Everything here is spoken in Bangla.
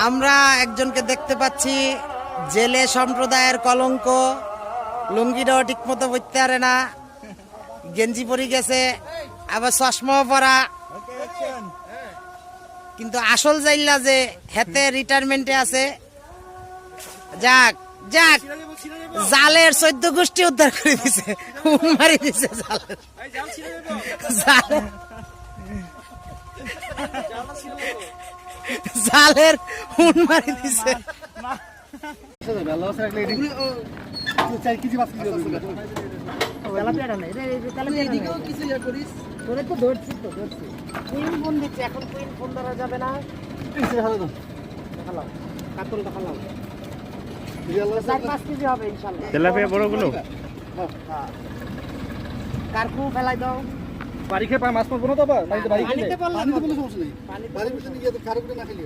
আমরা একজনকে দেখতে পাচ্ছি জেলে সম্প্রদায়ের কলঙ্ক, লুঙ্গিটাও ঠিক মতো পরতে পারে না, গেঞ্জি পরে গেছে, আবার চশমাও পরা, কিন্তু আসল জাইল্লা যে হেতে রিটায়ারমেন্টে আছে। যাক যাক, জালের 14 গোষ্ঠী উদ্ধার করে দিছে, মারি দিছে জালের হুন মারি দিছে। এখন কুইন ফোন ধরা যাবে না, কাতল দেখালাম 4-5 কেজি হবে ইনশাআল্লাহ। তেলাপিয়া বড়গুলো কারকু ফেলাই দাও। বাড়ি খেয়ে মাছ মারবো না তো আবার বাড়িতে পানিতে পড়লে পানিতে বলে সমস্যা নেই। বাড়ির ভিতরে গিয়ে কারো না খেলে